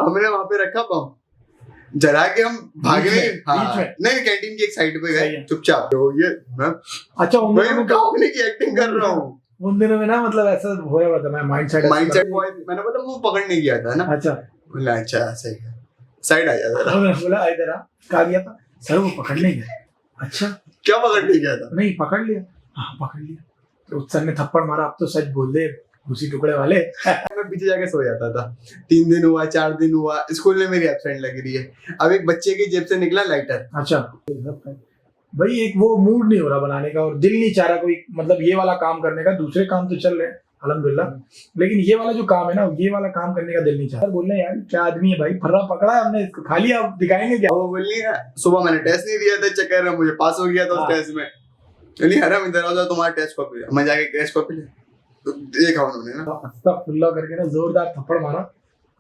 हमने वहां पे रखा बम, जला के हम भागने। हाँ बीच में? नहीं, कैंटीन की एक साइड पे सही गए है। चुपचाप। तो ये मैं अच्छा उन भाई दिनों मैं में तो काफी की एक्टिंग कर रहा हूँ। उन दिनों में ना मतलब ऐसा हो रहा था, मैं माइंडसेट माइंडसेट बॉय, मैंने बोला वो पकड़ने गया था ना। अच्छा बोला अच्छा सही है, साइड आ जा जरा। तो मैंने बोला इधर आ, कहा गया था सर वो पकड़ने गया। अच्छा क्या पकड़ने गया था? नहीं पकड़ लिया, हाँ पकड़ लिया। तो उस सर ने थप्पड़ मारा, अब तो सच बोल दे उसी टुकड़े वाले। मैं पीछे जाके सो जाता था। 3 दिन हुआ, 4 दिन हुआ, स्कूल में मेरी एब्सेंट लग रही है। अब एक बच्चे की जेब से निकला लाइटर। अच्छा भाई एक वो मूड नहीं हो रहा बनाने का, और दिल नहीं चाह रहा कोई मतलब ये वाला काम करने का। दूसरे काम तो चल रहे हैं अल्हम्दुलिल्लाह, लेकिन ये वाला जो काम है ना, ये वाला काम करने का दिल नहीं चाह रहा। बोल रहे हैं यार क्या आदमी है भाई, फर्रा पकड़ा है हमने इसको, खा लिया, अब दिखाएंगे क्या। वो बोली ना सुबह मैंने टेस्ट नहीं दिया था, चक्कर में मुझे पास हो गया था उस हाँ। टेस्ट में। बोली हराम इधर आओ, तुम्हारा टेस्ट कॉपी है। मैं जाके टेस्ट कॉपी ले, तो देखा उन्होंने ना, अस्तगफुरुल्लाह करके ना जोरदार थप्पड़ मारा,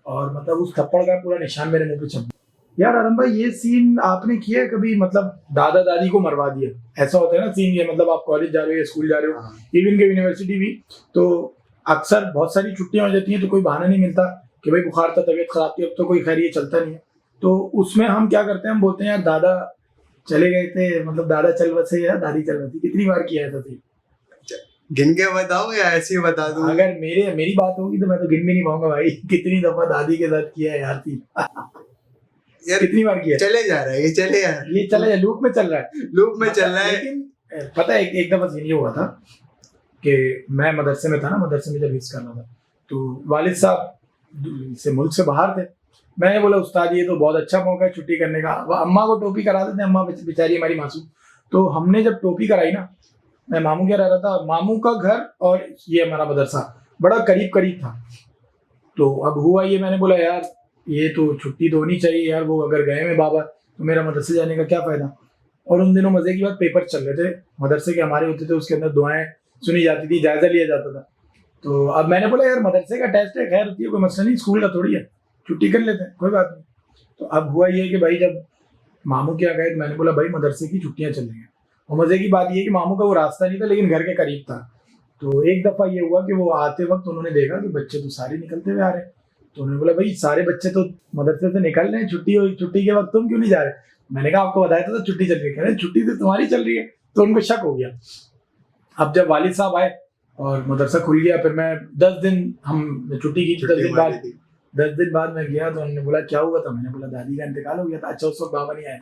और मतलब उस थप्पड़ का पूरा निशान मेरे मुंह पे छप गया। यार अरम भाई ये सीन आपने किया है कभी, मतलब दादा दादी को मरवा दिया, ऐसा होता है ना सीन ये, मतलब आप कॉलेज जा रहे हो या स्कूल जा रहे हो, इवन के यूनिवर्सिटी भी, तो अक्सर बहुत सारी छुट्टियां हो जाती हैं तो कोई बहाना नहीं मिलता कि भाई बुखार था, तबीयत खराब थी, अब तो कोई खैर ये चलता नहीं है। तो उसमें हम क्या करते हैं, हम बोलते हैं यार दादा चले गए थे, मतलब दादा चल बसे या दादी चल बसी। कितनी बार किया है था? गिन के बताओ या ऐसे ही बता दूं? अगर मेरी बात होगी तो मैं तो गिन भी नहीं पाऊंगा भाई, कितनी दफा दादी के साथ किया है यार थी। यार कितनी बार किया है? चले जा रहा है, ये चले जा रहा है, ये चला लूप में चल रहा है, लूप में चल रहा है। लेकिन पता है एक दफा सीन ये हुआ था कि मैं मदरसे में था ना, मदरसे में जब हिस्स करना था, तो वालिद साहब से मुल्क से बाहर थे। मैंने बोला उस्ताद ये तो बहुत अच्छा मौका है छुट्टी करने का, अम्मा को टोपी करा देते, अम्मा बेचारी हमारी मासूम। तो हमने जब टोपी कराई ना, मैं मामू क्या रह रहा था, मामू का घर और ये हमारा मदरसा बड़ा करीब करीब था। तो अब हुआ ये, मैंने बोला यार ये तो छुट्टी तो होनी चाहिए यार, वो अगर गए में बाबा तो मेरा मदरसे जाने का क्या फायदा। और उन दिनों मजे की बात पेपर चल रहे थे मदरसे के हमारे होते थे, उसके अंदर दुआएं सुनी जाती थी, जायजा लिया जाता था। तो अब मैंने बोला यार मदरसे का टेस्ट है, खैर होती है, कोई मसला नहीं, स्कूल का थोड़ी है, छुट्टी कर लेते हैं, कोई बात नहीं। तो अब हुआ ये कि भाई जब मामू क्या गए, मैंने बोला भाई मदरसे की छुट्टियां चल रही हैं। और मजे की बात ये कि मामू का वो रास्ता नहीं था लेकिन घर के करीब था। तो एक दफा ये हुआ कि वो आते वक्त उन्होंने देखा कि बच्चे तो सारे निकलते हुए आ रहे हैं। तो उन्होंने बोला भाई सारे बच्चे तो मदरसे से निकल रहे हैं, छुट्टी के वक्त तुम क्यों नहीं जा रहे? मैंने कहा आपको बताया था तो छुट्टी चल रही है। कह रहे छुट्टी तो तुम्हारी चल रही है। तो उनको शक हो गया। अब जब वालिद साहब आए और मदरसा खुल गया, फिर मैं 10 दिन हम छुट्टी की, 10 दिन बाद मैं गया तो उन्होंने बोला क्या हुआ था? मैंने बोला दादी का इंतकाल हो गया था। अच्छा उस वक्त बाबा नहीं आए।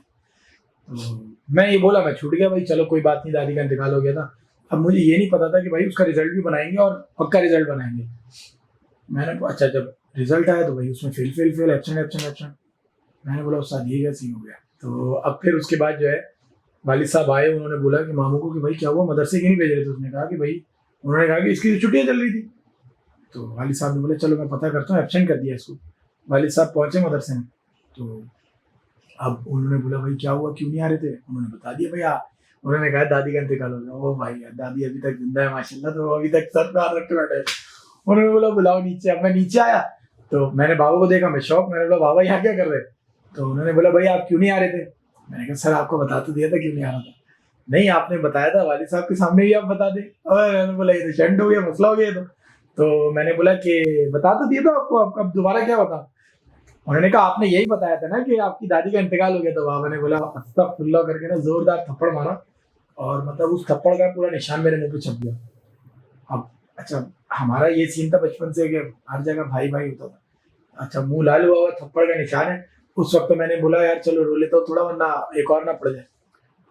तो मैं ये बोला मैं छूट गया भाई, चलो कोई बात नहीं, दादी का इंतकाल हो गया था। अब मुझे ये नहीं पता था कि भाई उसका रिजल्ट भी बनाएंगे और पक्का रिजल्ट बनाएंगे। मैंने अच्छा जब रिजल्ट आया तो भाई उसमें फेल एब्सेंट। मैंने बोला उस्ताद ये क्या सीन हो गया? तो अब फिर उसके बाद जो है वालिद साहब आए, उन्होंने बोला कि मामू को कि भाई क्या हुआ, मदरसे क्यों नहीं भेज रहे थे? उसने कहा कि भाई, उन्होंने कहा कि इसकी छुट्टियां चल रही थी। तो वालिद साहब ने बोला चलो मैं पता करता हूँ, एब्सेंट कर दिया इसको। वालिद साहब पहुंचे मदरसे में, तो अब उन्होंने बोला भाई क्या हुआ, क्यों नहीं आ रहे थे? उन्होंने बता दिया भैया, उन्होंने कहा दादी का इंतकाल हो गया। ओ भाई यार दादी अभी तक जिंदा है माशाल्लाह, तो अभी तक सर पे हाथ रख के बैठे। उन्होंने बोला बुलाओ नीचे। अब मैं नीचे आया तो मैंने बाबा को देखा, मैं शौक, मैंने बोला बाबा यहाँ क्या कर रहे? तो उन्होंने बोला भाई आप क्यों नहीं आ रहे थे? मैंने कहा सर आपको बता तो दिया था क्यों नहीं आ रहा था। नहीं आपने बताया था, वालिद साहब के सामने भी आप बता दे। और मैंने बोला ये तो चंड हो गया, मसला हो गया। तो मैंने बोला कि बता तो दिया था आपको, अब दोबारा क्या बता? उन्होंने कहा आपने यही बताया था ना कि आपकी दादी का इंतकाल हो गया। तो बाबा ने बोला अस्तगफुरुल्लाह करके ना जोरदार थप्पड़ मारा, और मतलब उस थप्पड़ का पूरा निशान मेरे मुंह पे छप गया। अब अच्छा हमारा ये सीन था बचपन से कि हर जगह भाई भाई होता था। अच्छा मुंह लाल हुआ थप्पड़ का निशान है। उस वक्त मैंने बोला यार चलो रो लेता हूँ थोड़ा, वरना एक और ना पड़ जाए।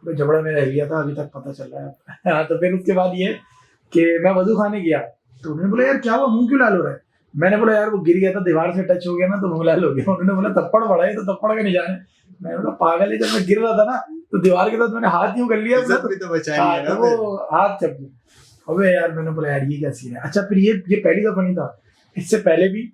तो जबड़ा मेरा हिल गया था, अभी तक पता चल रहा है। हाँ, तो फिर उसके बाद ये कि मैं वजू खाने गया, तो उन्होंने बोला यार क्या हुआ, मुंह क्यों लाल हो रहा है? मैंने बोला यार वो गिर गया था, दीवार से टच हो गया ना तो मुंह लाल हो गया। उन्होंने बोला थप्पड़ पड़ा है तो थप्पड़ का निशान है। मैंने बोला पागल है, जब मैं गिर रहा था ना तो दीवार के साथ मैंने हाथ यूं कर लिया, तो बचाएंगे ना, वो हाथ चप गया। अबे यार मैंने बोला यार ये क्या सीन है। अच्छा फिर ये पहली दफा नहीं था, इससे पहले भी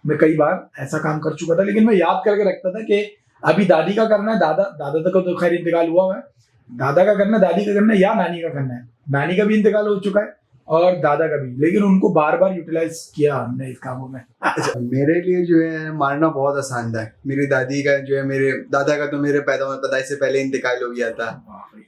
मैं कई बार ऐसा काम कर चुका था, लेकिन मैं याद करके रखता था कि अभी दादी का करना है, दादा तक तो खैर इंतकाल हुआ है, दादा का करना है, दादी का करना है, या नानी का करना है। नानी का भी इंतकाल हो चुका है और दादा का भी, लेकिन उनको बार बार यूटिलाइज किया हमने इस कामों में। मेरे लिए जो है मारना बहुत आसान था। मेरी दादी का जो है, मेरे दादा का तो मेरे पैदा होने पैदाइश से पहले इंतकाल हो गया था।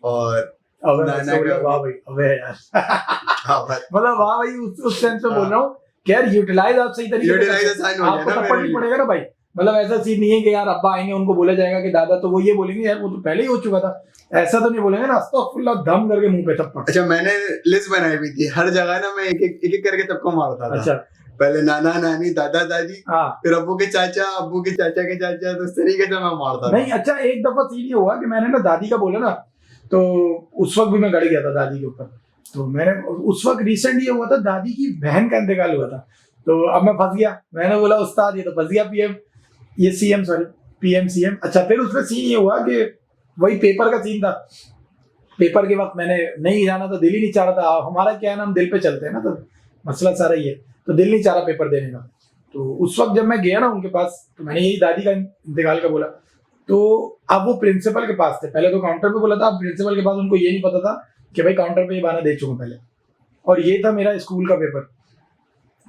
और नाना का वाह भाई, अबे यार हाँ भाई, मतलब वाह भाई, उस सेंस में बोल रहा हूँ कि यार यूटिलाइज आप सही तरीके से यूटिलाइज आसान हो गया आपको ना थप्पड़ मेरे नहीं लिए। पड़ेगा ना भाई। मतलब ऐसा सीन नहीं है कि यार अब्बा आएंगे उनको बोला जाएगा कि दादा, तो वो ये बोलेंगे यार वो तो पहले ही हो चुका था, ऐसा तो नहीं बोलेंगे ना, अस्तगफुरुल्लाह दम करके मुंह पे थप्पड़। अच्छा, मैंने लिस्ट बनाई हुई थी, हर जगह ना मैं एक करके सबको मारता था। अच्छा पहले नाना नानी दादा दादी, हाँ फिर अब्बू के चाचा के चाचा, तो इस तरीके से मैं मारता था। नहीं अच्छा, एक दफा सीन ये हुआ कि मैंने ना दादी का बोला ना, तो उस वक्त भी मैं गड़ गया था दादी के ऊपर। तो मैंने उस वक्त रिसेंट ये हुआ था, दादी की बहन का इंतकाल हुआ था, तो अब मैं फंस गया। मैंने बोला उस्ताद ये तो फंस गया, पीएम ये सीएम, सॉरी पीएम सीएम। अच्छा फिर उसमें सीन ये हुआ कि वही पेपर का सीन था, पेपर के वक्त मैंने नहीं जाना था, दिल ही नहीं चाह रहा था। हमारा क्या है ना, हम दिल पे चलते हैं ना, तो मसला सारा ही है, तो दिल नहीं चाह रहा पेपर देने का। तो उस वक्त जब मैं गया ना उनके पास, तो मैंने यही दादी का इंतकाल का बोला। तो अब वो प्रिंसिपल के पास थे, पहले तो काउंटर पे बोला था, अब प्रिंसिपल के पास उनको ये नहीं पता था कि भाई काउंटर पे ये बहाना दे चुका पहले, और ये था मेरा स्कूल का पेपर।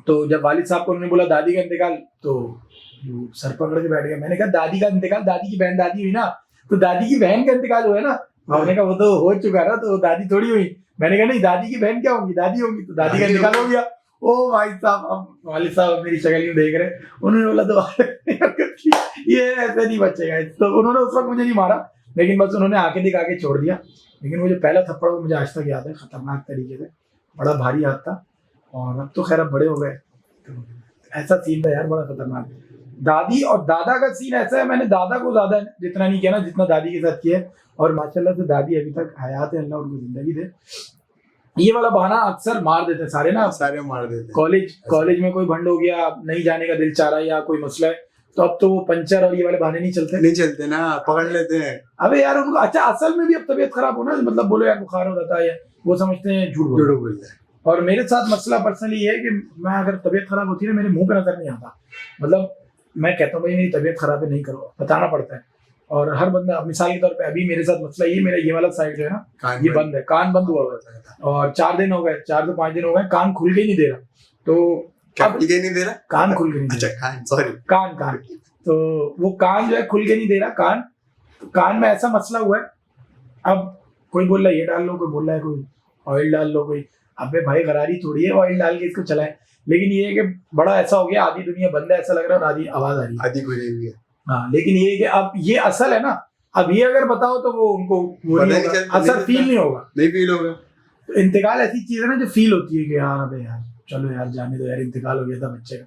तो जब वालिद साहब को उन्होंने बोला दादी का इंतकाल, तो वो सर पकड़ के बैठ गया। मैंने कहा दादी का इंतकाल, दादी की बहन दादी हुई ना, तो दादी की बहन का इंतकाल हुआ है ना। मैंने कहा वो तो हो चुका ना, तो दादी थोड़ी हुई। मैंने कहा नहीं, दादी की बहन क्या होगी, दादी होगी, तो दादी का इंतकाल हो गया। ओ भाई साहब, अब वालिद साहब मेरी शक्ल यूं देख रहे, उन्होंने बोला तो ये ऐसे नहीं बचेगा। तो उन्होंने उस वक्त मुझे नहीं मारा, लेकिन बस उन्होंने आंखें दिखा के छोड़ दिया। लेकिन वो जो पहला थप्पड़ वो मुझे आज तक याद है, खतरनाक तरीके से, बड़ा भारी हाथ था। और अब तो खैर अब बड़े हो गए, तो ऐसा सीन था यार, बड़ा खतरनाक। दादी और दादा का सीन ऐसा है, मैंने दादा को ज्यादा जितना नहीं किया ना जितना दादी के साथ किया है, और माशाल्लाह से दादी अभी तक हयात है, अल्लाह उनको जिंदगी दे। ये वाला बहाना अक्सर मार देते हैं सारे ना, सारे मार देते हैं। कॉलेज में कोई भंड हो गया, नहीं जाने का दिल चाह रहा है या कोई मसला है, तो अब तो वो पंचर और ये वाले बहाने नहीं चलते ना, पकड़ लेते हैं। अबे यार उनको, अच्छा असल में भी अब तबीयत खराब हो ना, मतलब बोलो यार बुखार हो रहा था, या वो समझते हैं झूठ बोल रहे हैं। और मेरे साथ मसला पर्सनली ये है कि मैं अगर तबीयत खराब होती है ना, मेरे मुंह पे नजर नहीं आता, मतलब मैं कहता हूँ भाई मेरी तबीयत खराब है, नहीं करो, बताना पड़ता है। और हर बंदा, मिसाल के तौर पे अभी मेरे साथ मसला ये, मेरा ये वाला साइड जो है ना, ये बंद है, कान बंद हुआ हुआ है, और 4 दिन हो गए, 4 से 5 दिन हो गए, कान खुल के ही नहीं दे रहा। तो खुल के नहीं दे रहा, कान खुल के नहीं दे रहा, कान तो वो कान जो है खुल के नहीं दे रहा, कान में ऐसा मसला हुआ है। अब कोई बोल रहा है ये डाल लो, कोई बोल रहा है कोई ऑयल डाल लो, कोई, अबे भाई गरारी थोड़ी है ऑयल डाल के इसको चलाए। लेकिन ये है कि बड़ा ऐसा हो गया, आधी दुनिया बंद है ऐसा लग रहा है, और आधी आवाज आ रही है, आधी खुली हुई है। हाँ, लेकिन ये है कि अब ये असल है ना, अब ये अगर बताओ तो वो उनको वो नहीं होगा, असर फील नहीं होगा, नहीं फील होगा। तो इंतकाल ऐसी चीज है ना जो फील होती है कि यार अबे यार चलो यार जाने दो यार, इंतकाल हो गया था बच्चे का,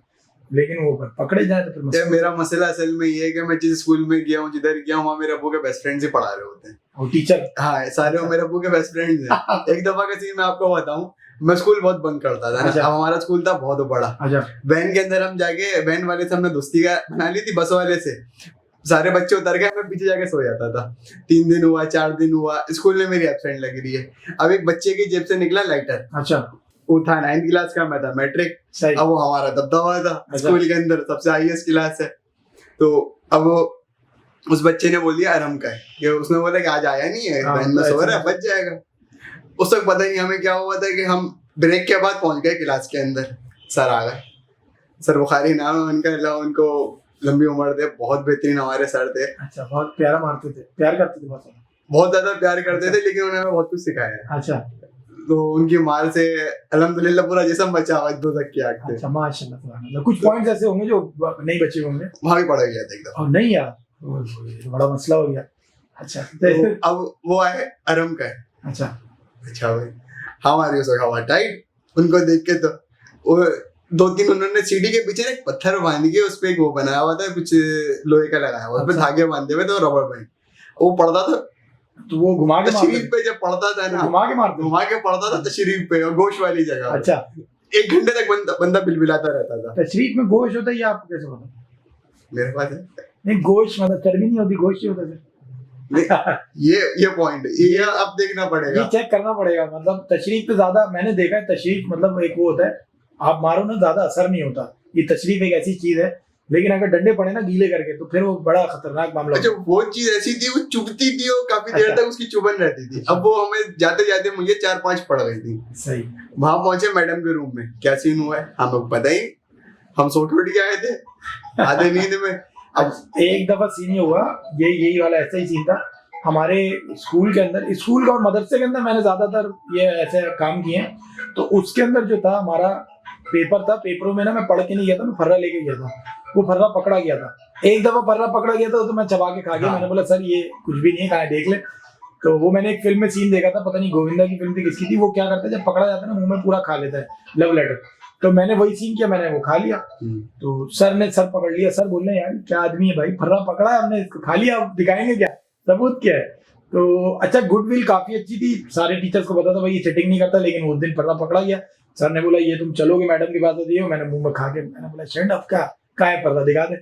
लेकिन वो पकड़े जाए तो फिर मेरा मसला असल में ये है कि मैं जिस स्कूल में गया हूँ, जिधर गया हूँ, वहाँ मेरे अब्बू के बेस्ट फ्रेंड से पढ़ा रहे होते हैं, और टीचर, हाँ सारे वो मेरे अब्बू के बेस्ट फ्रेंड्स हैं। एक दफा का सीन मैं आपको बताऊं, मैं स्कूल बहुत बंक करता था ना। अच्छा। अब हमारा स्कूल था बहुत बड़ा, अच्छा, वैन के अंदर हम जाके, वैन वाले से हमने दोस्ती बना ली थी, बस वाले से सारे बच्चे उतर गए, मैं पीछे जाके सो जाता था। 3 दिन हुआ, 4 दिन हुआ, स्कूल में मेरी एब्सेंट लगी रही है। अब एक बच्चे की जेब से निकला लाइटर, अच्छा, वो था 9th क्लास का, मैं था मैट्रिक। अब वो हमारा दबदबा था स्कूल के अंदर, सबसे हाईएस्ट क्लास है। तो अब वो उस बच्चे ने बोल दिया आराम का है, कि उसने बोला कि आज आया नहीं है, वैन में सो रहा है, बच जाएगा। उस वक्त पता नहीं हमें क्या हुआ था कि हम ब्रेक के बाद पहुंच गए क्लास के अंदर, सर आ गए, सर बुखारी नाम है उनका, अल्लाह उनको लंबी उम्र दे, बहुत बेहतरीन हमारे सर थे। अच्छा, बहुत प्यारा मारते थे, प्यार करते थे, बहुत ज्यादा प्यार करते थे, लेकिन उन्होंने बहुत कुछ सिखाया है। अच्छा, तो उनकी मार से अल्हम्दुलिल्लाह पूरा जिस्म बचा हुआ, 2 तक की आग थे। अच्छा, माशाल्लाह। कुछ पॉइंट्स ऐसे होंगे जो नहीं बचे होंगे, वहां भी पड़ गया था एकदम। और नहीं यार, बड़ा मसला हो गया। अच्छा, तो अब वो आए आराम का है। अच्छा भाई हमारी उस हवा टाइट, उनको देख के तो वो 2-3 उन्होंने सीढ़ी के पीछे एक पत्थर बांध के उस पे एक वो बनाया हुआ था, कुछ लोहे का लगाया हुआ, उस पे धागे बांधे हुए थे, रबर बैंड, वो पड़ता था, तो वो घुमा के तशरीफ पे जब पड़ता था ना, घुमा के पड़ता था तशरीफ पे, और गोश वाली जगह। अच्छा, 1 घंटे तक बंदा बिलबिलाता रहता था। तशरीफ में गोश होता है, ये आपको कैसे पता? मेरे पास है नहीं, गोश मतलब चर्बी नहीं होती, गोश ही होता है। ये पॉइंट ये अब देखना पड़ेगा, ये चेक करना पड़ेगा। मतलब तशरीफ पे ज्यादा मैंने देखा है, तशरीफ मतलब एक वो होता है, आप मारो ना ज्यादा असर नहीं होता, ये तशरीफ एक ऐसी चीज है, लेकिन अगर डंडे पड़े ना गीले करके तो फिर वो बड़ा खतरनाक मामला। अच्छा, वो चीज ऐसी थी, वो चुभती थी, वो काफी देर तक उसकी चुभन रहती थी। अब वो हमें जाते जाते मुझे 4-5 पड़ गई थी। सही, वहां पहुंचे मैडम के रूम में, क्या सीन हुआ है हमें पता ही, हम सो उठ के आए थे आधे नींद में। अब एक दफा सीन ये हुआ, यही वाला ऐसा ही सीन था हमारे स्कूल के अंदर, स्कूल का और मदरसे के अंदर मैंने ज्यादातर ये ऐसे काम किए हैं। तो उसके अंदर जो था हमारा पेपर था, पेपरों में ना मैं पढ़ के नहीं गया था, मैं फर्रा लेके गया था। वो फर्रा पकड़ा गया था। एक दफा फर्रा पकड़ा गया था तो मैं चबा के खा गया। मैंने बोला सर ये कुछ भी नहीं है, कहा देख ले। तो वो मैंने एक फिल्म में सीन देखा था, पता नहीं गोविंदा की फिल्म थी किसकी थी, वो क्या करता है जब पकड़ा जाता है ना मुंह में पूरा खा लेता है लव लेटर। तो मैंने वही सीन किया, मैंने वो खा लिया। तो सर पकड़ लिया, सर बोल रहे यार क्या आदमी है भाई, फर्रा पकड़ा है हमने, इसको खा लिया, अब दिखाएंगे क्या, सबूत क्या है। तो अच्छा गुडविल काफी अच्छी थी, सारे टीचर्स को पता था भाई ये चीटिंग नहीं करता, लेकिन उस दिन फर्रा पकड़ा गया। सर ने बोला ये तुम चलोगे मैडम के पास, दिए मैंने मुंह में खा के, मैंने बोला शेंड अब क्या है पर्दा दिखा दे।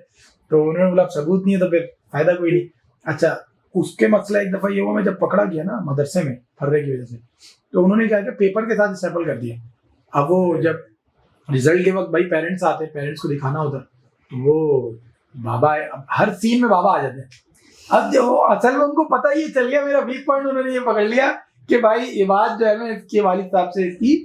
तो उन्होंने बोला सबूत नहीं है तो फिर फायदा कोई नहीं। अच्छा उसके मसला एक दफा ये हुआ, मैं जब पकड़ा गया ना मदरसे में फर्रे की वजह से, तो उन्होंने क्या किया पेपर के साथ स्टेपल कर दिया। अब वो जब रिजल्ट के वक्त भाई पेरेंट्स आते, पेरेंट्स को दिखाना होता, तो वो बाबा हर सीन में बाबा आ जाते हैं। अब जो असल में उनको पता ही चल गया मेरा वीक पॉइंट, उन्होंने ये पकड़ लिया कि भाई ये बात जो है ना इसके वालिद साहब से इसकी,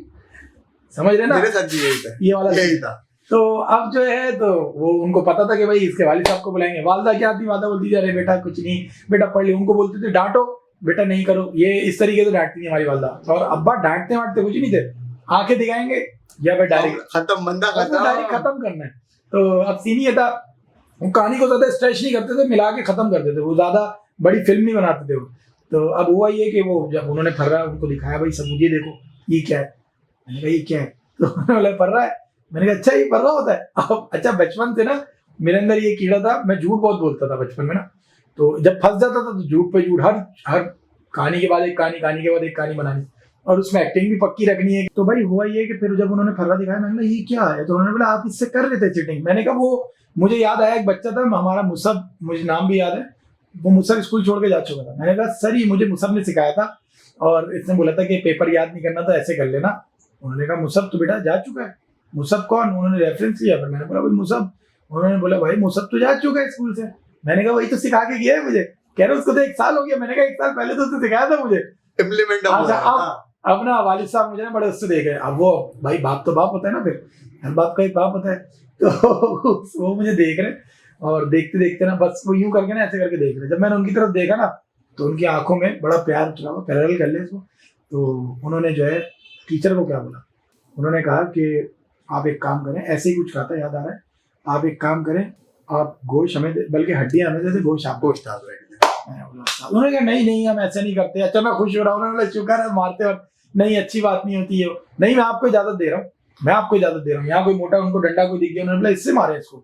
समझ रहे ना, मेरे साथ भी यही था, ये वाला यही था। तो अब जो है तो वो उनको पता था कि भाई इसके वालिद साहब को बुलाएंगे। वालदा क्या आती, वालदा बोलती अरे बेटा कुछ नहीं, बेटा पढ़ ली। उनको बोलते थे डांटो बेटा नहीं करो, ये इस तरीके से डांटती थी हमारी वालदा। और अब्बा डांटते वाटते कुछ नहीं थे, आके दिखाएंगे या फिर डायरेक्ट खत्म, बंदा डायरेक्ट खत्म करना है। तो अब सीन ये था, वो कहानी को ज्यादा स्ट्रेच नहीं करते थे, मिला के खत्म करते थे, वो ज्यादा बड़ी फिल्म नहीं बनाते थे वो। तो अब हुआ ये कि वो जब उन्होंने फर्रा उनको दिखाया, भाई सबूत ये देखो ये क्या है, मैंने कहा ये क्या है, तो उन्होंने बोला फर्रा है। मैंने कहा अच्छा ये फर्रा होता है। अब अच्छा बचपन से ना मेरे अंदर ये कीड़ा था, मैं झूठ बहुत बोलता था बचपन में ना, तो जब फंस जाता था तो झूठ पे झूठ, हर कहानी के बाद एक कहानी, कहानी के बाद एक कहानी बनानी, और उसमें एक्टिंग भी पक्की रखनी है। तो भाई हुआ ये कि फिर जब उन्होंने फर्रा दिखाया, मैंने कहा ये क्या है, तो उन्होंने बोला आप इससे कर रहे थे चीटिंग। मैंने कहा वो मुझे याद आया एक बच्चा था हमारा मुसब, मुझे नाम भी याद है, वो मुसब स्कूल छोड़ के जा चुका था। मैंने कहा सर ये मुझे मुसब ने सिखाया था, और इसने बोला था कि पेपर याद नहीं करना तो ऐसे कर लेना। उन्होंने कहा मुसब तो बेटा जा चुका है। मुसब कौन, उन्होंने रेफरेंस लिया, फिर मैंने बोला भाई मुसब। उन्होंने बोला भाई मुसब तो जा चुका है स्कूल से। मैंने कहा वही तो सिखा के गया है मुझे। कह रहे उसको तो 1 साल हो गया। मैंने कहा 1 साल पहले तो उसने सिखाया था मुझे, इम्प्लीमेंट। अब ना वालिद साहब मुझे ना बड़े उससे देख रहे हैं। अब वो भाई बाप तो बाप होता है ना, फिर हर बाप का एक बाप होता है। तो वो मुझे देख रहे, और देखते देखते ना बस वो यूं करके ना ऐसे करके देख रहे। जब मैंने उनकी तरफ देखा ना तो उनकी आंखों में बड़ा प्यार उतरा, पैरेलल कर ले इसको। तो उन्होंने जो है टीचर को क्या बोला, उन्होंने कहा कि आप एक काम करें, ऐसे ही कुछ कहा था याद आ रहा है, आप एक काम करें आप गोश्त हमें बल्कि हड्डियां हमें दे, गोश्त आप उन्होंने कहा नहीं हम ऐसे नहीं करते। अच्छा मैं खुश हो रहा हूँ, उन्होंने शुक्र है मारते वक्त, नहीं अच्छी बात नहीं होती है, नहीं मैं आपको इजाजत दे रहा हूँ, मैं आपको इजाजत दे रहा हूँ। यहाँ कोई मोटा उनको डंडा कोई दिख गया, उन्होंने बोला इससे मारे इसको।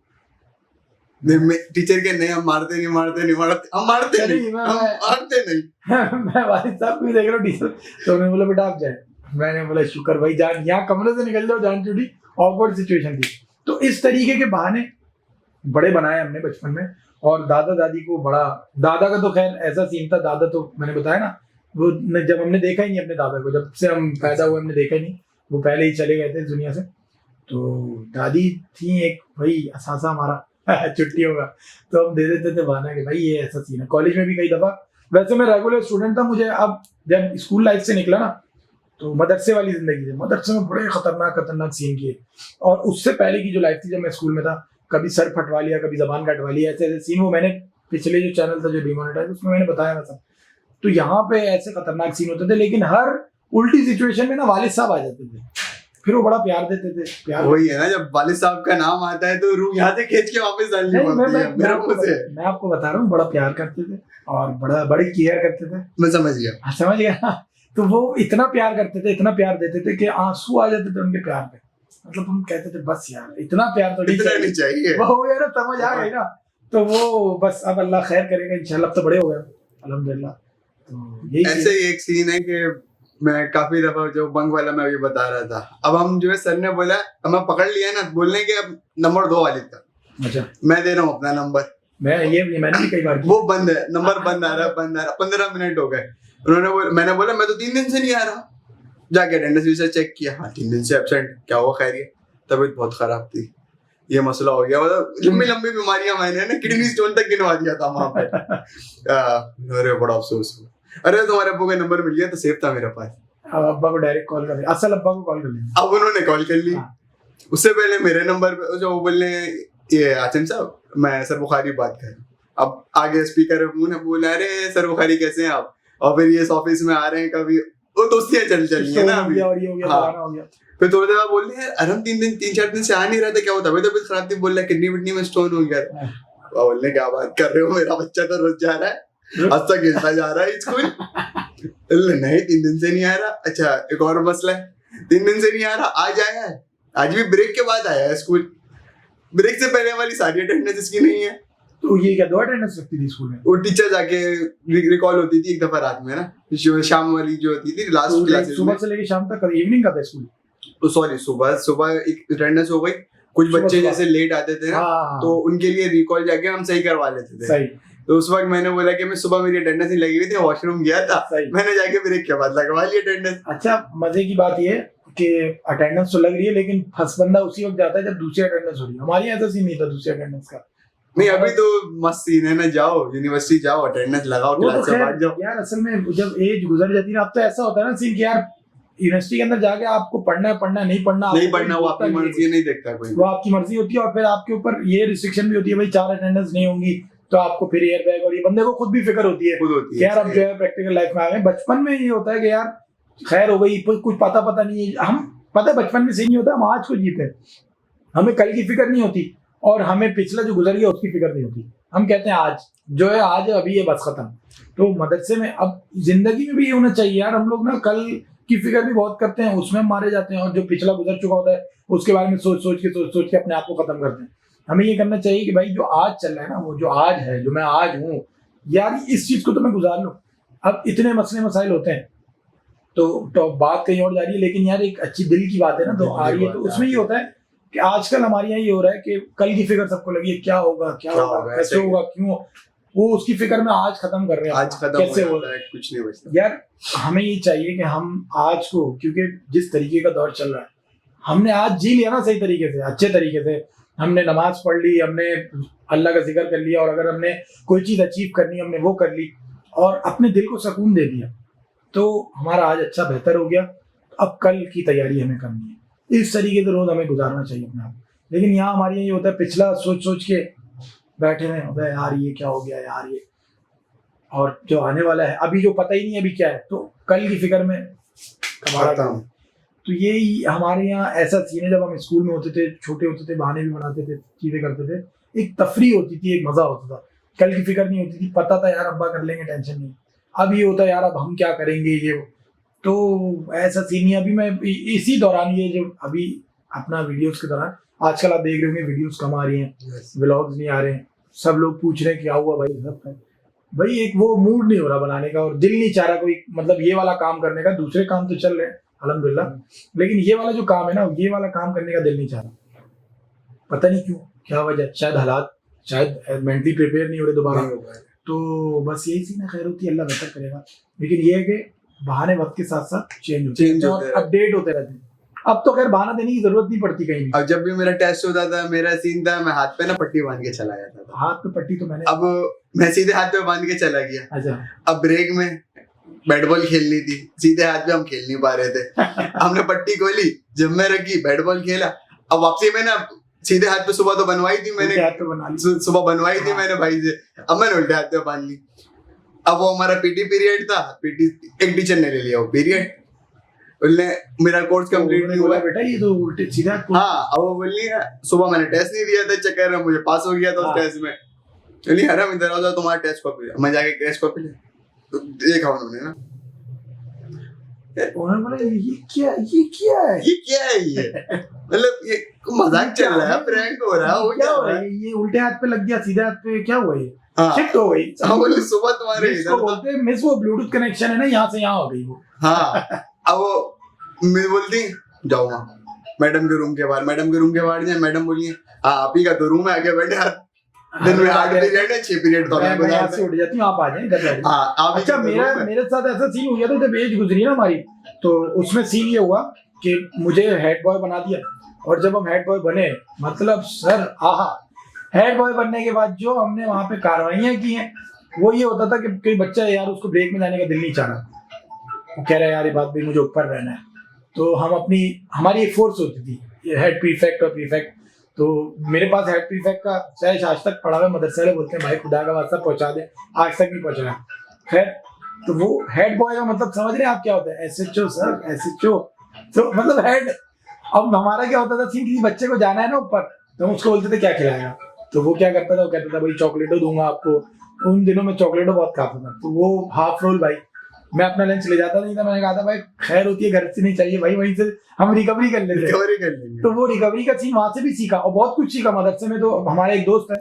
टीचर के नहीं हम मारते नहीं, हम मारते नहीं। मैं वालिद साहब को देख रहा हूँ टीचर, तो उन्होंने बोला बेटा आप जाए। मैंने बोला शुक्र भाई जान, यहाँ कमरे से निकल जाओ, जान छुट्टी, ऑकवर्ड सिचुएशन थी। तो इस तरीके के बहाने बड़े बनाए हमने बचपन में। और दादा दादी को बड़ा, दादा का तो खैर ऐसा सीन था, दादा तो मैंने बताया ना वो जब हमने देखा ही नहीं अपने दादा को, जब से हम पैदा हुए हमने देखा ही नहीं, वो पहले ही चले गए थे इस दुनिया से। तो दादी थी एक भाई असासा हमारा छुट्टी होगा तो हम दे देते थे बहाना कि भाई ये ऐसा सीन है। कॉलेज में भी कई दफा, वैसे मैं रेगुलर स्टूडेंट था, मुझे अब जब स्कूल लाइफ से निकला ना तो मदरसे वाली जिंदगी थी, मदरसे में बड़े खतरनाक सीन किए। और उससे पहले की जो लाइफ थी जब मैं स्कूल में था, कभी सर फटवा लिया, कभी जबान कटवा लिया, ऐसे ऐसे सीन वो मैंने पिछले जो चैनल था जो डिमोनेटाइज उसमें मैंने बताया था। तो यहाँ पे ऐसे खतरनाक सीन होते थे, लेकिन हर उल्टी सिचुएशन में ना वालिद साहब आ जाते थे, फिर वो बड़ा प्यार देते थे। प्यार वही है ना, जब वालिद साहब का नाम आता है तो रूह यहाँ से खींच के वापस डालनी पड़ती है। मैं आपको बता रहा हूँ बड़ा प्यार करते थे और बड़ी केयर करते थे। मैं समझ गया। तो वो इतना प्यार करते थे, इतना प्यार देते थे कि आंसू आ जाते थे उनके प्यार पे। मतलब हम कहते थे बस यार इतना प्यार तो नहीं चाहिए। वो यार समझ आ गई ना, तो वो बस अब अल्लाह खैर करेगा इंशाल्लाह। अब तो बड़े हो गए अल्हम्दुलिल्लाह। तो यही ऐसे ही एक सीन है कि मैं काफी दफा जो बंक वाला मैं अभी बता रहा था, अब हम जो है सर ने बोला हमें पकड़ लिया ना, बोलने के अब नंबर 2 वालिद का। अच्छा मैं दे रहा हूँ अपना नंबर, मैंने भी कई बार वो बंद है, नंबर बंद आ रहा 15 मिनट हो गए। मैंने बोला मैं तो 3 दिन से नहीं आ रहा, जाके अटेंडेंस भी चेक किया, हाँ 3 दिन से एब्सेंट, क्या हुआ खैरियत, तबीयत बहुत खराब थी, ये मसला हो गया। मतलब लंबी बीमारियां मैंने ना किडनी स्टोन तक गिनवा दिया था वहां पे। अरे बड़ा अफसोस हुआ, अरे तुम्हारे अब्बू का नंबर मिल गया तो सेफ था मेरे पास। अब अब्बा को डायरेक्ट कॉल कर, असल अब्बा को कॉल कर लिया। अब उन्होंने कॉल कर ली, उससे पहले मेरे नंबर पे जो बोलने ये आचम साहब मैं सर बुखारी बात कर रहा हूँ। अब आगे स्पीकर मुंह ने बोला अरे सर बुखारी कैसे हैं आप, और फिर ये ऑफिस में आ रहे हैं, कभी वो दोस्तियां चल रही है ना अभी। और ये हो गया, हाँ। हो गया। फिर थोड़ी देर बाद बोल रहे हैं अरम 3-4 दिन से आ नहीं रहा था, क्या होता है? तबीयत खराब थी। बोल रहा है किडनी विडनी में स्टोन हो गया। बोलने क्या बात कर रहे हो, मेरा बच्चा तो रोज जा रहा है, आज तक खेलता जा रहा है स्कूल। नहीं 3 दिन से नहीं आ रहा। अच्छा एक और मसला है, 3 दिन से नहीं आ रहा, आज आया है, आज भी ब्रेक के बाद आया है स्कूल। ब्रेक से पहले वाली सारी अटेंडेंस इसकी नहीं है। तो ये क्या 2 अटेंडेंस लगती थी स्कूल में? वो टीचर जाके रिकॉल होती थी एक दफा रात में ना, शाम वाली जो होती थी लास्ट क्लासेस, सुबह से लेके शाम तक इवनिंग का था स्कूल। तो सॉरी सुबह एक अटेंडेंस हो गई, कुछ बच्चे जैसे लेट आते थे ना, तो उनके लिए रिकॉल जाके हम सही करवा लेते थे। सही। तो उस वक्त मैंने बोला कि मैं सुबह मेरी अटेंडेंस नहीं लगी हुई थी, वॉशरूम गया था, मैंने जाके ब्रेक के बाद लगवा ली अटेंडेंस। अच्छा मजे की बात ये कि अटेंडेंस तो लग रही है लेकिन फंसबंदा उसी वक्त जाता है जब दूसरी अटेंडेंस हो रही है। हमारी ऐसा सीन नहीं था दूसरी अटेंडेंस का। नहीं अभी तो मस्त सीन है ना, जाओ यूनिवर्सिटी जाओ, अटेंडेंस लगाओ, क्लास से भाग जाओ। यार असल में जब एज गुजर जाती है अब तो ऐसा होता है ना सीन कि यार यूनिवर्सिटी के अंदर जाके आपको पढ़ना है नहीं पढ़ना वो आपकी मर्जी नहीं देखता कोई, वो आपकी मर्जी होती है। और फिर आपके ऊपर ये रिस्ट्रिक्शन भी होती है भाई 4 अटेंडेंस नहीं होंगी तो आपको फिर एयर बैग, और ये बंदे को खुद भी फिक्र होती है यार अब जो है प्रैक्टिकल लाइफ में आ गए। बचपन में ये होता है कि यार खैर हो गई, कुछ पता नहीं है, हम पता है बचपन में सही नहीं होता, हम आज को जीते, हमें कल की फिक्र नहीं होती और हमें पिछला जो गुजर गया उसकी फिक्र नहीं होती। हम कहते हैं आज जो है आज अभी ये बस खत्म। तो मदरसे में अब जिंदगी में भी ये होना चाहिए यार, हम लोग ना कल की फिक्र भी बहुत करते हैं, उसमें मारे जाते हैं, और जो पिछला गुजर चुका होता है उसके बारे में सोच के अपने आप को खत्म करते हैं। हमें ये करना चाहिए कि भाई जो आज चल रहा है ना, वो जो आज है, जो मैं आज हूँ यार, इस चीज को तो मैं गुजार लूँ। अब इतने मसले मसाइल होते हैं तो बात कहीं और जा रही है, लेकिन यार एक अच्छी दिल की बात है ना तो आ रही है। तो उसमें ये होता है कि आजकल हमारे यहाँ ये हो रहा है कि कल की फिक्र सबको लगी है, क्या होगा कैसे होगा, क्यों, वो उसकी फिक्र में आज खत्म कर रहे हैं, आज खत्म कैसे हो रहा है, कुछ नहीं बचता। यार हमें ये चाहिए कि हम आज को, क्योंकि जिस तरीके का दौर चल रहा है, हमने आज जी लिया ना सही तरीके से, अच्छे तरीके से, हमने नमाज पढ़ ली, हमने अल्लाह का जिक्र कर लिया, और अगर हमने कोई चीज अचीव करनी हमने वो कर ली और अपने दिल को सुकून दे दिया, तो हमारा आज अच्छा बेहतर हो गया। अब कल की तैयारी हमें करनी है, इस तरीके से रोज हमें गुजारना चाहिए अपने आप। लेकिन यहाँ हमारे ये होता है पिछला सोच के बैठे हैं, अबे यार ये क्या हो गया यार ये, और जो आने वाला है अभी जो पता ही नहीं अभी क्या है, तो कल की फिक्र में कमाता हूँ। तो यही हमारे यहाँ ऐसा सीन है, जब हम स्कूल में होते थे, छोटे होते थे, बहाने भी बनाते थे, चीजें करते थे, एक तफरी होती थी, एक मजा होता था, कल की फिक्र नहीं होती थी, पता था यार अब्बा कर लेंगे, टेंशन नहीं। अब ये होता है यार अब हम क्या करेंगे ये, तो ऐसा सीन है। अभी मैं इसी दौरान ये जो अभी अपना वीडियोस के दौरान, आजकल आप देख रहे होंगे वीडियोस कम आ रही हैं, व्लॉग्स नहीं आ रहे हैं, सब लोग पूछ रहे हैं क्या हुआ भाई, सब भाई एक वो मूड नहीं हो रहा बनाने का, और दिल नहीं चाह रहा कोई, मतलब ये वाला काम करने का। दूसरे काम तो चल रहे हैं अल्हम्दुलिल्लाह, लेकिन ये वाला जो काम है ना, ये वाला काम करने का दिल नहीं चाह रहा, पता नहीं क्यों, क्या वजह, शायद हालात, शायद मेंटली प्रिपेयर नहीं हो रहे दोबारा। तो बस यही सीन है, खैर होती है, अल्लाह बेहतर करेगा। लेकिन ये है कि बहाने वक्त के साथ साथ चेंज होते हैं और अपडेट होते रहते हैं। अब तो खैर बहाना देने की जरूरत नहीं पड़ती कहीं भी। अब जब भी मेरा टेस्ट होता था, मेरा सीन था मैं हाथ पे ना पट्टी बांध के चला जाता था। हाथ पे पट्टी तो मैंने, अब मैं सीधे हाथ पे बांध के चला गया। अच्छा। अब ब्रेक में बैट बॉल खेलनी थी, सीधे हाथ पे हम खेल नहीं पा रहे थे, हमने पट्टी खोली, जब मैं रखी बैट बॉल खेला। अब वापसी में ना सीधे हाथ पे सुबह तो बनवाई थी मैंने, सुबह बनवाई थी मैंने भाई से, अब मैंने उल्टे हाथ पे बांध ली। अब वो हमारा पीटी पीरियड था, पीटी एक टीचर ने ले लिया वो पीरियड, बोलने मेरा कोर्स कंप्लीट नहीं हुआ बेटा, ये तो उल्टे सीधा। हाँ, अब वो बोली सुबह मैंने टेस्ट नहीं दिया था, चक्कर में मुझे पास हो गया था उस टेस्ट में। बोली अरे इधर आओ, तुम्हारा टेस्ट कॉपी, मैं जाके टेस्ट कॉपी ले तो देखा उन्होंने ना, उन्होंने बोला ये क्या है ये मतलब ये मजाक चल रहा है, प्रैंक हो रहा है, वो क्या हो रहा है, ये उल्टे हाथ पे लग गया, सीधे हाथ पे क्या हुआ ये, शिफ्ट हो गई। हाँ बोले सुबह तुम्हारे इधर बोलते हैं मिस, वो ब्लूटूथ कनेक्शन है ना, यहाँ से यहाँ हो गई वो। हाँ, अब वो मिस बोलती जाओ वहाँ मैडम के रूम के बाहर, मैडम के रूम के बाहर जाए, मैडम बोलिए हाँ आप ही का तो रूम है, आगे बैठे यार, दिन में 8 पीरियड है, 6 पीरियड तो मैं यहाँ से उठ जाती हूँ, आप आ जाएं इधर। हाँ, अच्छा मेरे साथ ऐसा सीन हो गया था जब एज गुजरी ना हमारी, तो उसमें सीन ये हुआ कि मुझे हेड बॉय बना दिया, और जब हम हेड बॉय बने, मतलब सर आहा, हेड बॉय बनने के बाद जो हमने वहां पे कार्रवाइयां की हैं, वो ये होता था कि कोई बच्चा है यार, उसको ब्रेक में जाने का दिल नहीं चाह रहा, वो कह रहा है यार ये बात भी मुझे ऊपर रहना है, तो हम हमारी एक फोर्स होती थी हेड प्रीफेक्ट और प्रीफेक्ट। तो मेरे पास हेड प्रीफेक्ट का शायद आज तक पढ़ा हुआ, मदरसे वाले बोलते हैं भाई खुदा का वास्ता पहुंचा दे, आज तक नहीं पहुंच रहा। खैर, तो वो हेड बॉय का मतलब समझ रहे हैं आप क्या होता है, SHO सर, SHO, तो मतलब हेड, अब हमारा क्या होता था सीन, किसी बच्चे को जाना है ना ऊपर, तो हम उसको बोलते थे क्या खिलाएगा, तो वो क्या करता था, वो कहता था भाई चॉकलेटो दूंगा आपको। उन दिनों में चॉकलेटो बहुत खाता था, तो वो हाफ रोल भाई मैं अपना लंच ले जाता नहीं था। मैंने कहा था भाई खैर होती है, घर से नहीं चाहिए भाई, वहीं से हम रिकवरी कर लेते हैं। तो वो रिकवरी का सीन वहां से भी सीखा और बहुत कुछ सीखा मदरसे में। तो हमारा एक दोस्त है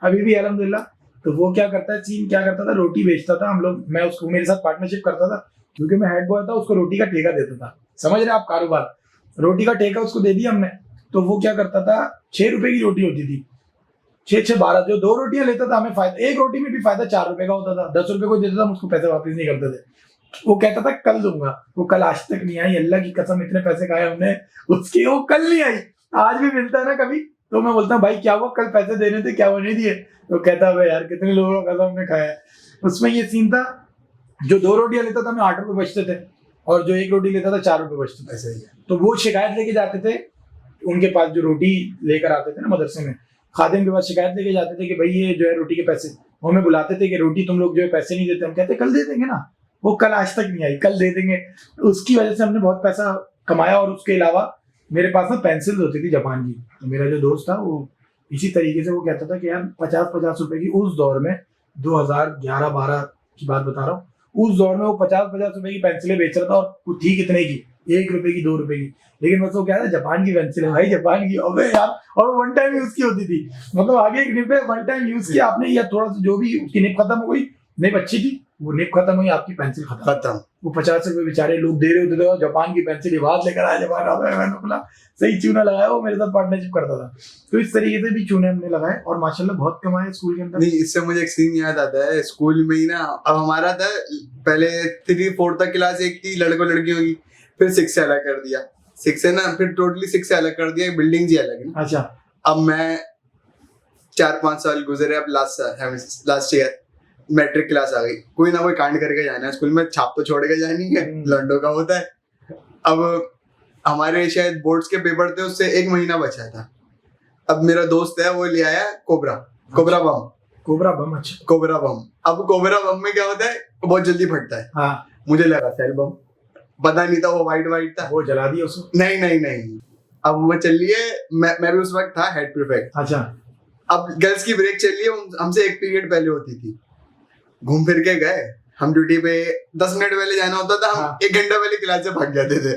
अभी भी अल्हम्दुलिल्लाह, तो वो क्या करता है सीन, क्या करता था, रोटी बेचता था। हम लोग, मैं उसको मेरे साथ पार्टनरशिप करता था क्योंकि मैं हेड बॉय था, उसको रोटी का ठेका देता था। समझ रहे आप, कारोबार, रोटी का ठेका उसको दे दिया हमने। तो वो क्या करता था, 6 रुपए की रोटी होती थी, 6-6-12, जो 2 रोटियां लेता था हमें फायदा, एक रोटी में भी फायदा 4 रुपए का होता था। 10 रुपए को देता था, हम उसको पैसे वापस नहीं करते थे। वो कहता था कल दूंगा, वो कल आज तक नहीं आई। अल्लाह की कसम इतने पैसे खाए हमने उसके, वो कल नहीं आई। आज भी मिलता है ना कभी, तो मैं बोलता हूँ भाई क्या वो कल पैसे देने थे, क्या वो नहीं दिए? तो कहता है यार कितने लोगों का कसम हमने खाया है। उसमें ये सीन था, जो 2 रोटियां लेता था हमें 8 रुपए बचते थे, और जो 1 रोटी लेता था 4 रुपए बचते थे। ऐसा ही है। तो वो शिकायत लेके जाते थे उनके पास, जो रोटी लेकर आते थे ना मदरसे में, खादिम के पास शिकायत लेके जाते थे कि भाई ये जो है रोटी के पैसे, वो हमें बुलाते थे कि रोटी तुम लोग जो है पैसे नहीं देते। हम कहते कल दे देंगे ना, वो कल आज तक नहीं आई, कल दे देंगे। उसकी वजह से हमने बहुत पैसा कमाया। और उसके अलावा मेरे पास ना पेंसिल होती थी जापान की, तो मेरा जो दोस्त था वो इसी तरीके से वो कहता था कि यार 50-50 रुपए की, उस दौर में 2011-12 की बात बता रहा हूँ, उस दौर में वो 50-50 रुपए की पेंसिलें बेच रहा था। और वो थी कितने की, 1 रुपए की, 2 रुपए की, लेकिन बस वो क्या था, जापान की पेंसिल है भाई, जापान की। अबे यार, और वन टाइम यूज की होती थी, मतलब आगे एक निप है, वन टाइम यूज किया आपने, या थोड़ा सा जो भी उसकी निप खत्म हो गई, निप अच्छी थी, वो निप खत्म हुई, आपकी पेंसिल खत्म। वो 50 रुपए बेचारे लोग दे रहे होते थे, और जापान की पेंसिल बात लेकर आया जापान। मैंने बोला सही चूना लगाया, वो मेरे साथ पार्टनरशिप करता था। तो इस तरीके से भी चूने हमने लगाए और माशाल्लाह बहुत कमाए स्कूल के अंदर। नहीं, इससे मुझे एक सीन याद आता है स्कूल में ही ना। अब हमारा था पहले 3-4 तक क्लास एक थी, लड़कों लड़कियों की, फिर 6 से अलग कर दिया, 6 से ना, फिर टोटली 6 से अलग कर दिया, बिल्डिंग ही अलग है। अच्छा, अब मैं 4-5 साल गुजरे, अब लास्ट ईयर मैट्रिक क्लास आ गई, कोई ना कोई कांड करके जाना है स्कूल में, छाप तो छोड़ के जानी है, लंडो का होता है। अब हमारे शायद बोर्ड्स के पेपर थे, उससे 1 महीना बचा था। अब मेरा दोस्त है वो ले आया कोबरा बम। अच्छा, कोबरा बम। अब कोबरा बम में क्या होता है, बहुत जल्दी फटता है। हाँ, मुझे लगा सेल बम, पता नहीं था वो वाइट था। वो जला दिया उसको? नहीं। अब वो चल रही है, मैं भी उस वक्त था हेड प्रीफेक्ट। अच्छा, अब गर्ल्स की ब्रेक चल रही है, हमसे 1 पीरियड पहले होती थी। घूम फिर के गए हम, ड्यूटी पे 10 मिनट पहले जाना होता था, हम 1 घंटा पहले क्लास से भाग जाते थे।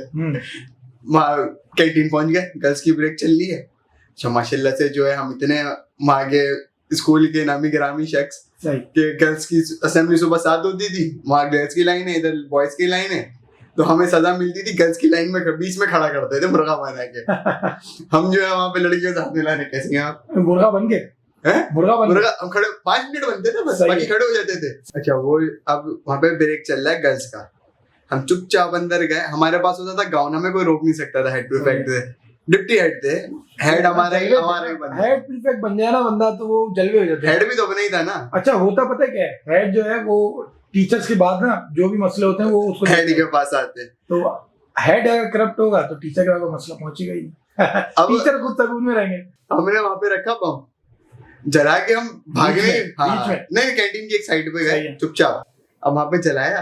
कैंटीन पहुंच गए, गर्ल्स की ब्रेक चल रही है। अच्छा, माशाल्लाह से जो है हम इतने आगे, स्कूल के नामी गिरामी शख्स के, गर्ल्स की असेंबली सुबह 7 होती थी, वहाँ गर्ल्स की लाइन है, इधर बॉयज की लाइन है। तो हमें सजा मिलती थी, गर्ल्स की लाइन में बीच में खड़ा करते थे मुर्गा बना के। हम जो है वहाँ पे लड़कियों से हाथ मिलाने, कैसे आप मुर्गा बन के, मुर्गा हम खड़े 5 मिनट बनते थे बस, बाकी खड़े हो जाते थे। अच्छा, वो अब वहाँ पे ब्रेक चल रहा है गर्ल्स का, हम चुपचाप अंदर गए। हमारे पास होता था गाउन, हमें कोई रोक नहीं सकता था। हेड प्रीफेक्ट थे, डिप्टी हेड थे, हेड हमारा ही बंदा। हेड प्रीफेक्ट बन जाए ना बंदा, तो वो जलवे हो जाते हैं। हेड भी तो अपना ही था ना। अच्छा, होता पता है क्या है, हेड जो है वो टीचर्स के बाद ना जो भी मसले होते हैं वो उसको हेड के पास आते हैं। तो हेड अगर करप्ट होगा तो टीचर के पास मसला पहुंचेगा ही नहीं। अब टीचर खुद सकून में रहेंगे। हमने वहां पे रखा बम, जला के हम भागने, नहीं कैंटीन की एक साइड पे गए चुपचाप। अब वहां पे जलाया,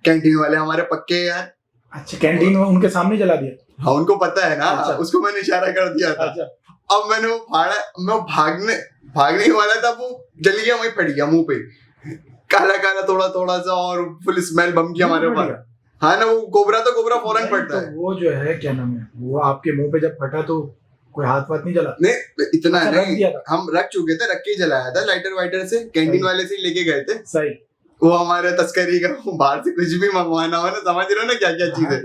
कैंटीन वाले हमारे पक्के यार। अच्छा, कैंटीन में उनके सामने जला दिया? हाँ, उनको पता है ना। अच्छा। उसको मैंने इशारा कर दिया था। अच्छा। अब मैंने वो फाड़ा, मैं भागने ही वाला था, वो जल गया, वहीं फट गया मुंह पे, काला थोड़ा सा, और फुल स्मेल बम की हमारे ऊपर। हाँ ना, वो कोबरा फौरन फटता है। वो जो है क्या नाम है, वो आपके मुंह पे जब फटा तो कोई हाथ नहीं जला? नहीं, इतना अच्छा, नहीं, हम रख चुके थे, रख के जलाया था लाइटर वाइटर से, कैंटीन वाले से लेके गए थे। सही। वो हमारे तस्करी का, बाहर से कुछ भी मंगवाना हो ना, समझ रहे हो ना क्या क्या चीज है,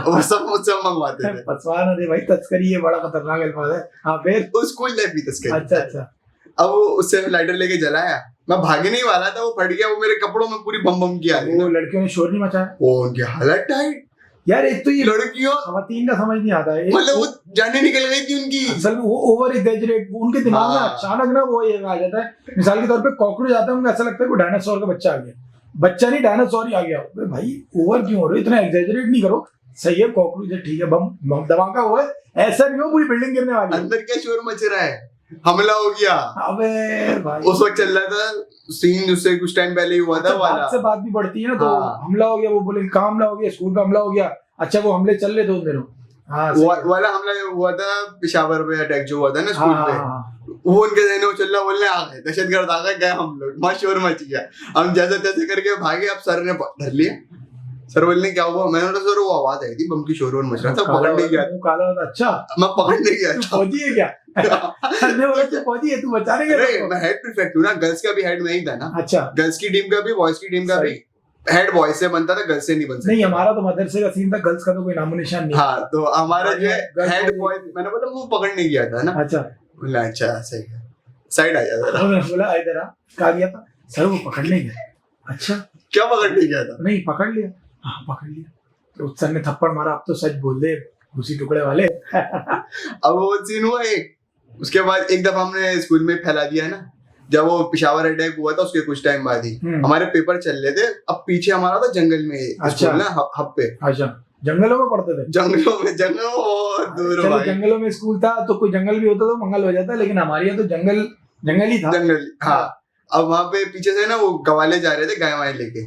वो सब मुझसे मंगवाते थे। फंसवाना दे भाई, तस्करी ये बड़ा खतरनाक अल्फाज है। हाँ, फिर स्कूल लाइफ भी तस्करी। अच्छा। अब वो उससे लाइटर लेके जलाया, मैं भागने ही वाला था, वो फट गया, वो मेरे कपड़ों में पूरी बम की आ गई। वो लड़कियों ने शोर नहीं मचाया? वो उनकी हालत टाइट यार। एक तो ये लड़कियों, खवातीन का समझ नहीं आता है, मतलब वो जाने निकल गई थी उनकी। असल में वो ओवर एग्जैजरेट, उनके दिमाग में अचानक ना वो ये आ जाता है। मिसाल के तौर पे कॉकरोच आता है, उनको ऐसा लगता है कि डायनासोर का बच्चा आ गया, बच्चा नहीं डायनासोर ही आ गया। भाई ओवर क्यों हो रहे हो, इतना एग्जैजरेट नहीं करो। सही है, कॉकरोच है, ठीक है, बम धमाका हुआ है, ऐसा नहीं हो पूरी बिल्डिंग गिरने वाली। अंदर क्या शोर मच रहा है, हमला हो गया। अबे भाई, उस वक्त चल रहा था सीन, उससे कुछ टाइम पहले ही हुआ था वाला। बात से बात भी बढ़ती है ना, तो हमला हो गया, वो बोले कहाँ हमला हो गया, स्कूल पे हमला हो गया। अच्छा, वो हमले चल रहे थे उन दिनों, हाँ वो वाला हमला हुआ था पेशावर पे, अटैक जो हुआ था ना स्कूल पे, वो उनके जहन में चल रहा, बोलने आ गए दहशतगर्द आ गए हम लोग, वहां शोर मच गया, हम जैसे तैसे करके भागे। अब सर ने धर लिया, सर बोलने क्या हुआ, मैंने बोला सर वो आवाज आई थी बम की, शोर मच रहा था, पकड़ने गया। काला होता, अच्छा मैं पकड़ने गया था। फौजी है क्या? मैंने बोला तू फौजी है, तू बचाने गया? मैं हेड प्रीफेक्ट हूँ ना, गर्ल्स का भी हेड में ही था ना। अच्छा, गर्ल्स की टीम का भी, बॉयज की टीम का भी हेड बॉयज से बनता था, गर्ल्स से नहीं बन सकता। नहीं, हमारा तो मदरसे का सीन था, गर्ल्स का तो कोई नामो निशान नहीं। हाँ, तो हमारा जो हेड बॉय, मैंने बोला वो पकड़ने गया था ना। अच्छा, बोला अच्छा सही है, साइड आ जा। मैंने बोला इधर आ, कहा गया था सर वो पकड़ने गया। अच्छा, क्या पकड़ने गया था? नहीं पकड़ लिया, हाँ पकड़ लिया। तो सर ने थप्पड़ मारा, अब तो सच बोल दे उसी टुकड़े वाले। अब वो सीन हुआ एक, उसके बाद एक दफा हमने स्कूल में फैला दिया ना, जब वो पेशावर अटैक हुआ था उसके कुछ टाइम बाद ही हमारे पेपर चल रहे थे। अब पीछे हमारा था जंगल में स्कूल ना, हब पे। अच्छा, जंगलों में पढ़ते थे? जंगलों में बहुत दूर भाई। जंगलों में स्कूल था तो कोई जंगल भी होता तो मंगल हो जाता, लेकिन हमारे यहाँ तो जंगल जंगल ही था। जंगल, हाँ। अब वहाँ पे पीछे से ना वो गवाले जा रहे थे गाय वाय लेके,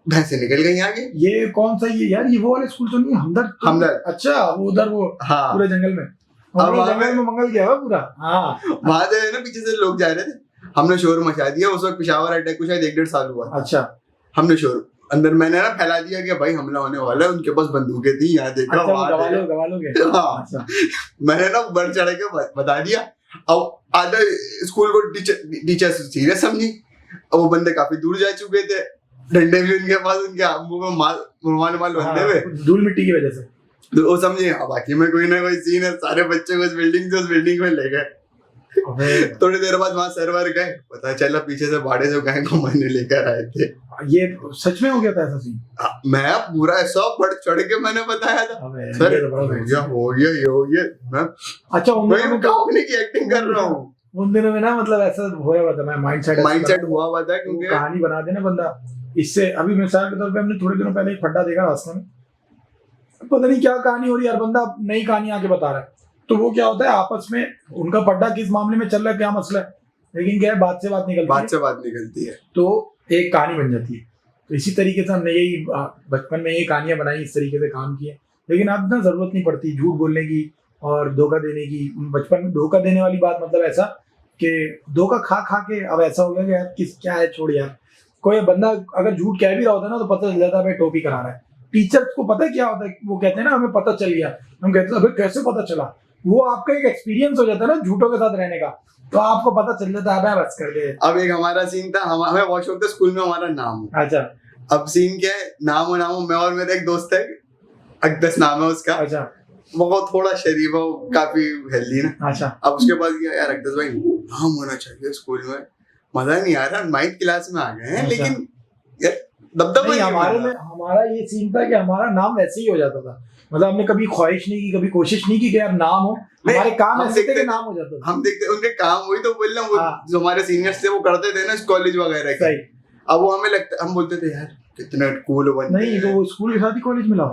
भैंसे निकल गई आगे। ये कौन सा ये यार, ये वो वाले स्कूल तो नहीं, हमदर्द। अच्छा, वो उधर वो पूरे जंगल में, जंगल में मंगल गया हुआ पूरा। हाँ, वहां से ना पीछे से लोग जा रहे थे, हमने शोर मचा दिया। उस वक्त पेशावर अटैक को शायद 1-1.5 साल हुआ। अच्छा, हमने शोर अंदर मैंने ना फैला दिया कि भाई हमला होने वाला है, उनके पास बंदूकें थी, यहाँ देखो। अच्छा, गवालोगे। हाँ, अच्छा। मैंने ना बढ़ चढ़ के बता दिया। अब आधा स्कूल को टीचर सीरियस समझी, और वो बंदे काफी दूर जा चुके थे, डंडे भी उनके पास, उनके मुंह में माल बंधे हुए, धूल मिट्टी की वजह से। तो वो समझे बाकी में कोई ना कोई सीन है। सारे बच्चे को उस बिल्डिंग में ले गए। थोड़ी देर बाद वहां सर्वर गए, पता चला पीछे से भाड़े से गाय को मैंने लेकर आए थे। ये सच में हो गया था ऐसा सीन? मैं पूरा ऐसा बढ़ चढ़ के मैंने बताया था, सर हो गया मैं। अच्छा, मैं कंपनी की एक्टिंग कर रहा हूँ उन दिनों में ना, मतलब ऐसा हो रहा था, मैं माइंडसेट हुआ था, क्योंकि कहानी बना देना बंदा इससे। अभी मिसाल के तौर पे हमने थोड़े दिनों पहले एक फड्डा देखा रास्ते में, पता नहीं क्या कहानी हो रही है यार, बंदा नई कहानी आके बता रहा है। तो वो क्या होता है, आपस में उनका पड्डा किस मामले में चल रहा है, क्या मसला है, लेकिन क्या है, बात से बात निकलती है तो एक कहानी बन जाती है। तो इसी तरीके से हमने यही बचपन में ये कहानियां बनाई, इस तरीके से काम किए। लेकिन अब ना जरूरत नहीं पड़ती झूठ बोलने की और धोखा देने की। बचपन में धोखा देने वाली बात मतलब ऐसा कि धोखा खा के अब ऐसा हो गया कि यार क्या है, छोड़ यार। कोई बंदा अगर झूठ कह भी रहा होता है ना, तो पता चल जाता है भाई टोपी करा रहा है। टीचर्स को पता है क्या होता है, वो कहते हैं ना हमें पता चल गया, हम कहते हैं अबे कैसे पता चला। वो आपका एक एक्सपीरियंस हो जाता है ना झूठों के साथ रहने का, तो आपको पता चल जाता है बस कर दे। अब एक हमारा सीन था, हमें बहुत शौक था स्कूल में हमारा नाम। अच्छा, अब सीन क्या है, नाम मैं और मेरा एक दोस्त है, अकदस नाम है उसका। अच्छा, वो थोड़ा शरीफ है, काफी हेल्दी ना। अच्छा, अब उसके बाद क्या यार, अकदस भाई नाम होना चाहिए स्कूल में, मजा नहीं आ रहा, 9th क्लास में आ गए हैं। लेकिन यार दबदबा हमारा ये सीन था कि हमारा नाम वैसे ही हो जाता था। मतलब हमने कभी ख्वाहिश नहीं की, कभी कोशिश नहीं की कि यार नाम हो, हमारे काम ऐसे थे कि नाम हो जाता था। हम देखते उनके काम, वही तो बोल रहा हूँ, जो हमारे सीनियर्स थे वो करते थे ना कॉलेज वगैरह के। अब वो हमें लगता, हम बोलते थे यार कितना कूल बन। नहीं, तो वो स्कूल के साथ ही कॉलेज मिला,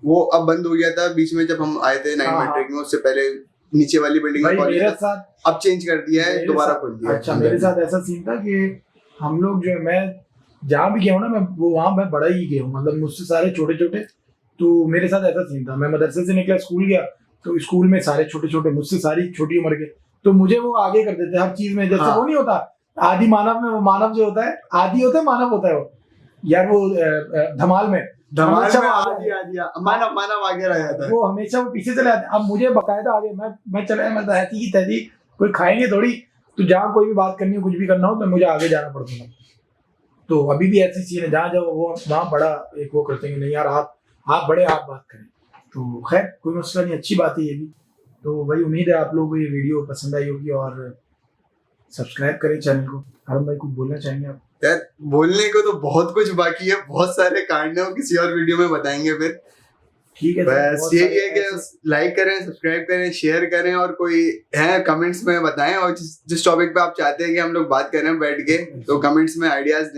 वो अब बंद हो गया था बीच में जब हम आए थे 9 मैट्रिक में। उससे पहले नीचे वाली बिल्डिंग में कॉलेज था, अब चेंज कर दिया है, दोबारा खोल दिया। अच्छा, मेरे साथ ऐसा सीन था कि हम लोग जो है, मैं जहाँ भी गया हूँ ना, मैं वो वहाँ मैं बड़ा ही गया हूँ, मतलब मुझसे सारे छोटे छोटे। तो मेरे साथ ऐसा सीन था, मैं मदरसे से निकला स्कूल गया, तो स्कूल में सारे छोटे छोटे, मुझसे सारी छोटी उम्र के, तो मुझे वो आगे कर देते हर चीज में। जैसे वो नहीं होता आदि मानव में, वो मानव जो होता है आदि होता है, मानव होता है वो यार, वो धमाल में मानव आगे रह जाता है, वो हमेशा वो पीछे चले जाते। अब मुझे बकायदा आगे मैं चला, मैं तहती की तहती, कोई खाएंगे थोड़ी, तो जहाँ कोई भी बात करनी हो, कुछ भी करना हो, तो मुझे आगे जाना पड़ता था। तो अभी भी ऐसी चीज है, जहाँ जाओ वो वहाँ बड़ा एक वो करते हैं, नहीं यार आप बड़े, आप बात करें। तो खैर कोई मसला नहीं, अच्छी बात है ये भी। तो वही उम्मीद है आप लोगों को ये वीडियो पसंद आई होगी, और सब्सक्राइब करें चैनल को। हरम भाई कुछ बोलना चाहेंगे आप? यार बोलने को तो बहुत कुछ बाकी है, बहुत सारे कांड है, किसी और वीडियो में बताएंगे फिर। ठीक है, बस यही है कि लाइक करें, सब्सक्राइब करें, शेयर करें, और कोई है कमेंट्स में बताएं, और जिस टॉपिक पे आप चाहते हैं कि हम लोग बात करें बैठ के, तो कमेंट्स में आइडियाज दें।